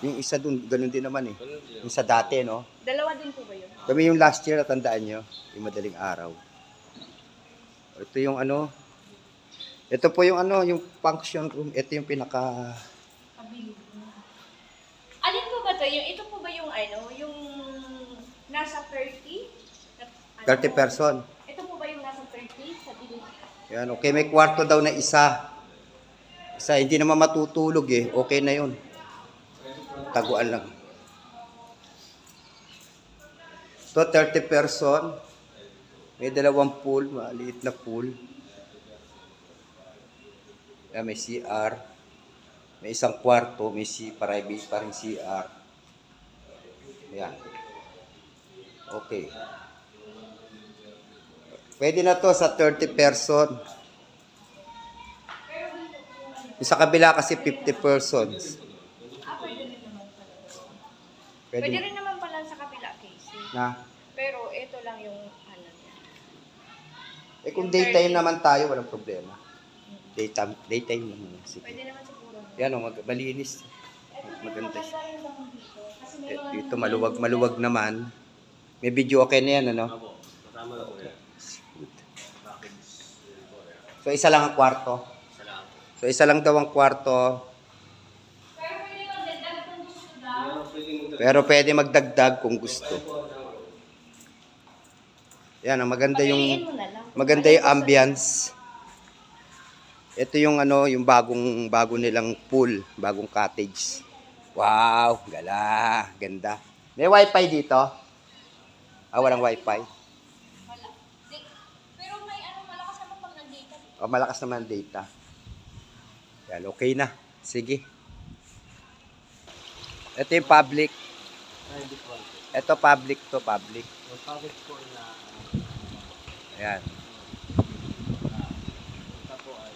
Yung isa dun, ganun din naman eh. Yung sa dati, no? Dalawa din po ba yun? Kami yung last year, natandaan nyo, yung madaling araw. Ito yung ano, ito po yung ano, yung function room. Ito yung pinaka... Alin po ba to? Ito po ba yung ano, yung nasa 30? 30 person. Ito po ba yung nasa 30 sa dilim? Yan, okay. May kwarto daw na isa. Isa, hindi naman matutulog eh. Okay na yun. Taguan lang. So, 30 person. May dalawang pool. Maliit na pool. Yan, may CR. May isang kwarto. May private pa rin CR. Yan. Okay. Pwede na to sa 30 person. Sa kabila kasi 50 persons. Pwede rin naman pala. Pwede, Pwede rin naman pala sa kapila, Casey. na. Pero ito lang yung ano niya. Eh kung daytime naman tayo, walang problema. Daytime naman. Sige. Pwede naman siguro. Yan o, malinis. Maganda siya. Rin lang dito. Kasi may mga Dito maluwag naman. May video okay na yan, ano? Kasama na po yan. So isa lang ang kwarto. So isa lang daw ang kwarto. Pero pwede magdagdag kung gusto. Yan, maganda piliin yung mo na lang. maganda yung ambience. Ito yung ano, yung bago nilang pool, bagong cottage. Wow, ganda. May wifi dito? Ah, walang wifi. Wala. Pero may ano, malakas naman pag nag-data. O, malakas naman ang data. Yan, okay na. Sige. Ito yung public. Ito public to, public. Yung public po na Ayan. tapo ay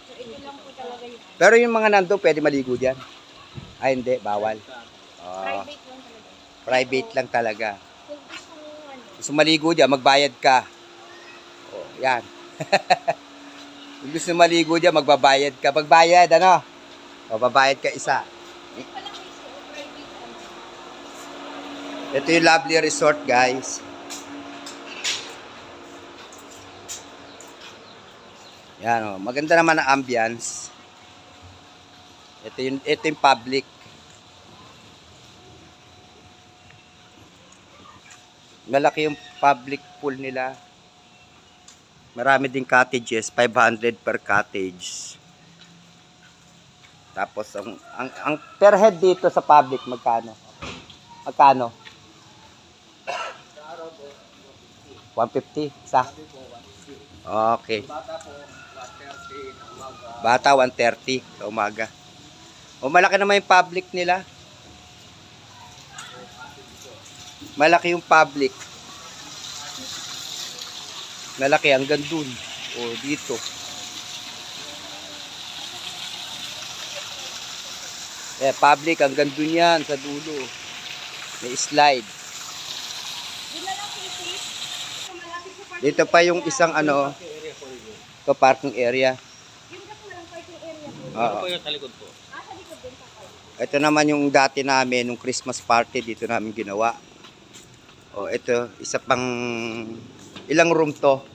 So ito lang po talaga yung Pero yung mga nando, pwede maligo dyan. Ay, hindi. Bawal. Oh, private lang talaga. private lang talaga. Kung gusto mo ano, Gusto maligo dyan, magbayad ka. Oh, yan. Kung gusto maligo dyan, magbabayad ka. Magbayad, ano? O, babayad ka isa. wait pa lang Casey, o private ano. Ito yung lovely resort, guys. Yan, oh. Maganda naman ang ambience. Ito yung public. Malaki yung public pool nila. Marami din cottages, 500 per cottage. Tapos ang per head dito sa public magkano? Magkano? 150 isa. Okay. Bata 130 sa umaga. O malaki naman yung public nila. Malaki yung public. Malaki hanggang dun. O dito. Eh, public hanggang dun yan sa dulo. May slide. Yun na lang Casey. So malapit sa parking Dito pa yung isang ano, ito parking area. Yung kasi walang parking area po. ano Oo. po yung talikod po? Sa likod din pa kayo. Ito naman yung dati namin, nung Christmas party, dito namin ginawa. O, ito, isa pang, ilang room to?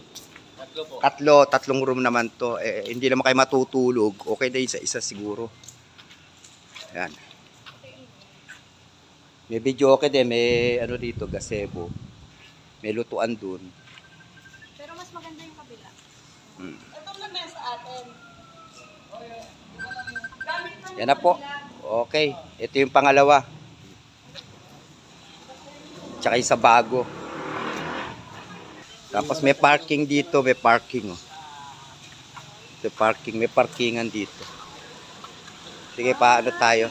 Tatlo po. Tatlong room naman to. Eh, hindi naman kayo matutulog. Okay na isa siguro. Yan. May video okay din. May ano dito, gazebo. May lutuan dun. Pero mas maganda yung kabila. Hmm. Ito na mesa atin. Gamit lang Yan na po. Okay. Ito yung pangalawa. Tsaka yung sa bago. Tapos may parking dito. May parking. Oh. May parking. May parkingan dito. Sige, paano tayo?